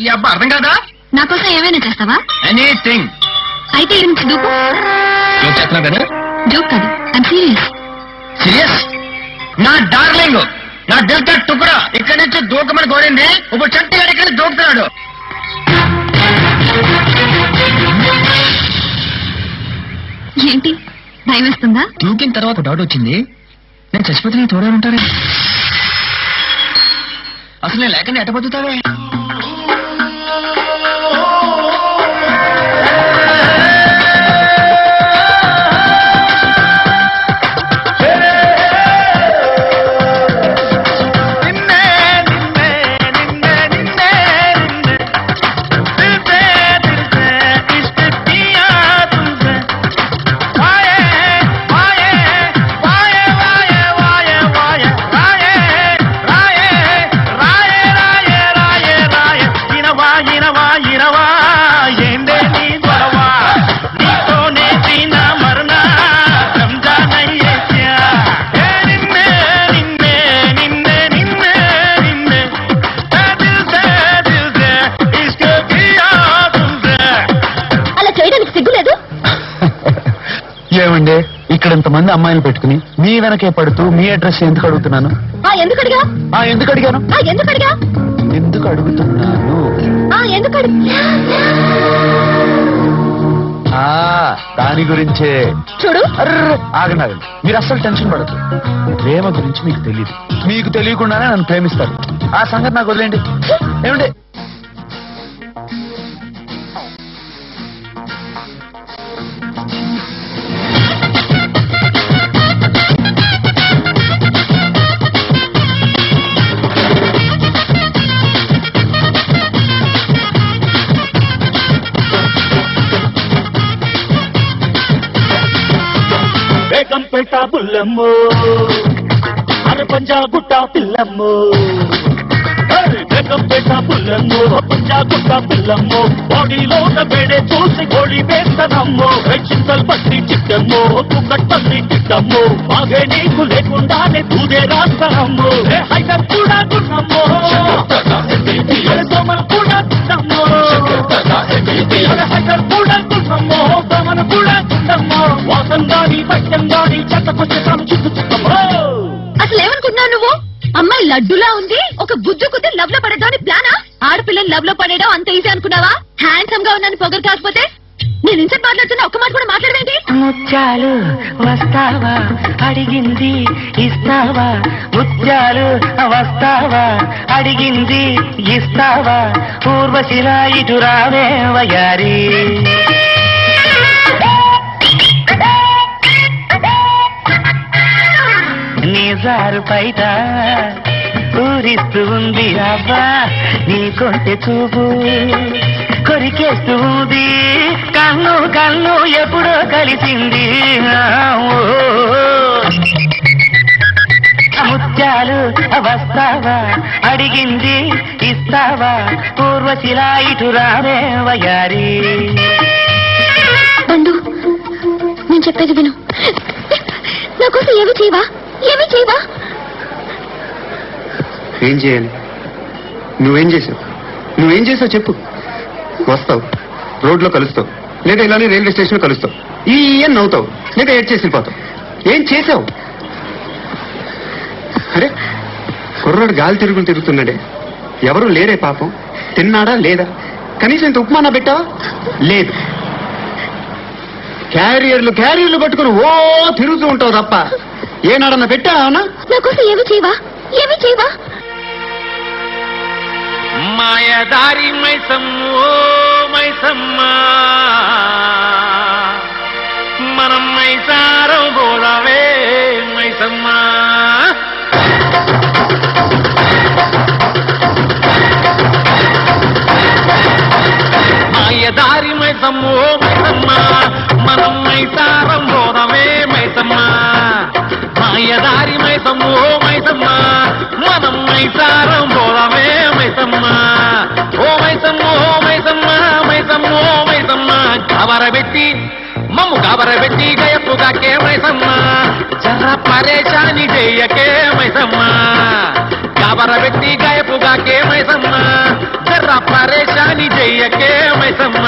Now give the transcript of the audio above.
ఈ అబ్బా అర్థం కాదా? నా కోసం ఏమైనా చేస్తావా? ఎనీథింగ్. అయితే ఈ నుంచి దూకు. ఏం చేస్తున్నావు కదా? జోక్ కాదు, ఐమ్ సీరియస్. సీరియస్? నా డార్లింగ్, నా దిల్ కా టుకుడా ఇక్కడి నుంచి దూకమని కోరింది. ఇప్పుడు చట్టి గారు ఇక్కడ దూకుతున్నాడు. ఏంటి భయం వేస్తుందా? దూకిన తర్వాత డౌట్ వచ్చింది, నేను చచ్చిపోతే నీ తోడే ఉంటారే. అసలు నేను లేకుండా ఎట్ట బతుకుతావే? ఏమండి, ఇక్కడ ఇంతమంది అమ్మాయిలు పెట్టుకుని మీ వెనకే పడుతూ మీ అడ్రస్ ఎందుకు అడుగుతున్నాను? ఎందుకు అడిగాను? ఎందుకు అడుగుతున్నాను? దాని గురించే. చూడు, ఆగండి, మీరు అస్సలు టెన్షన్ పడదు. ప్రేమ గురించి మీకు తెలియదు. మీకు తెలియకుండానే నన్ను ప్రేమిస్తారు. ఆ సంగతి నాకు వదిలేండి. ఏమండి, బేగంపేట బుల్లమ్మో, అరే పంజాగుట్ట పిల్లమ్మో. బేగంపేట బుల్లమ్మో, పంజాగుట్ట పిల్లమ్మో. బాడీలో బేడే చూసి గోళీ వేస్తనమ్మో. చింతలు పట్టి చిట్టమ్మో, తుగ్గట్టల్లి చిట్టమ్మో. బాగే నీకు లేకుండానే దూదే రాస్తానమ్మో. హైదర్ కూడా గున్నమ్మో, దోమలు కూడా గున్నమ్మో. హైదర్ కూడా గున్నమ్మో, దోమలు కూడా గున్నమ్మో. వాసంగాని పట్టంగాని చెత్తకొచ్చేసాను చుట్టూ చుట్టమ్మో. అసలు ఏమనుకుంటున్నావు నువ్వు? అమ్మాయి లడ్డులా ఉంది, ఒక గుజ్జు కుద్ది లవ్ లో పడేద్దామని ప్లానా? ఆడపిల్లని లవ్ లో పడేయడం అంత ఈజీ అనుకున్నావా? హ్యాండ్సమ్ గా ఉన్నాను పొగరు కాకపోతే. నేను ఇంత మాట్లాడుతున్నా, ఒక్క మాట కూడా మాట్లాడవేంటి? ముత్యాలు వస్తావా, అడిగింది ఇస్తావా? ముత్యాలు వస్తావా, అడిగింది ఇస్తావా? ఊర్వశిలా ఇటు రావే వయారి. నిజారు పైట ఊరిస్తూ ఉంది అబ్బా నీ కొంటె చూపు. కొరికేస్తూ ఉంది కన్ను కన్ను ఎప్పుడో కలిసింది. ముత్యాలు వస్తావా, అడిగింది ఇస్తావా? పూర్వశిలా ఇటు రావే వయారి. బండు, నేను చెప్పేది విను. నా కోసం ఏమి చేయవా? ఏం చేయాలి? నువ్వేం చేసావు చెప్పు. వస్తావు, రోడ్లో కలుస్తావు, లేదా ఇలానే రైల్వే స్టేషన్ లో కలుస్తావు. ఈయన్ నవ్వుతావు, లేదా ఏడ్ చేసి వెళ్ళిపోతావు. ఏం చేసావు? అరే, కుర్రాడు గాలి తిరుగుతున్నాడే, ఎవరు లేరే పాపం. తిన్నాడా లేదా? కనీసం ఇంత ఉప్మానా పెట్టావా? లేదు. క్యారియర్లు పట్టుకుని ఓ తిరుగుతూ ఉంటావు తప్ప ఏనాడన్నా పెట్టావా? నా కోసం ఏమి చేయవా? మాయదారి మైసమ్మో మైసమ్మా, మనం మైసారం పోదావే మైసమ్మా. మాయదారి మైసమ్మో మైసమ్మా, మనం మైసారం పోదావే మైసమ్మా. మాయదారి మైసమ్మో మైసమ్మా, మనం మైసారం పోదావే మైసమ్మా. ఓ మైసమ్మో మైసమ్మా, మైసమ్మో మైసమ్మా. కవరబెట్టి మమ్ము కవరబెట్టి గయప్పుగాకే మైసమ్మా. జర పరేషాని చెయ్యకే మైసమ్మా. గబరబెట్టి గాయపుగాకే మైసమ్మ జర్ర పరేషాని చెయ్యకే మైసమ్మ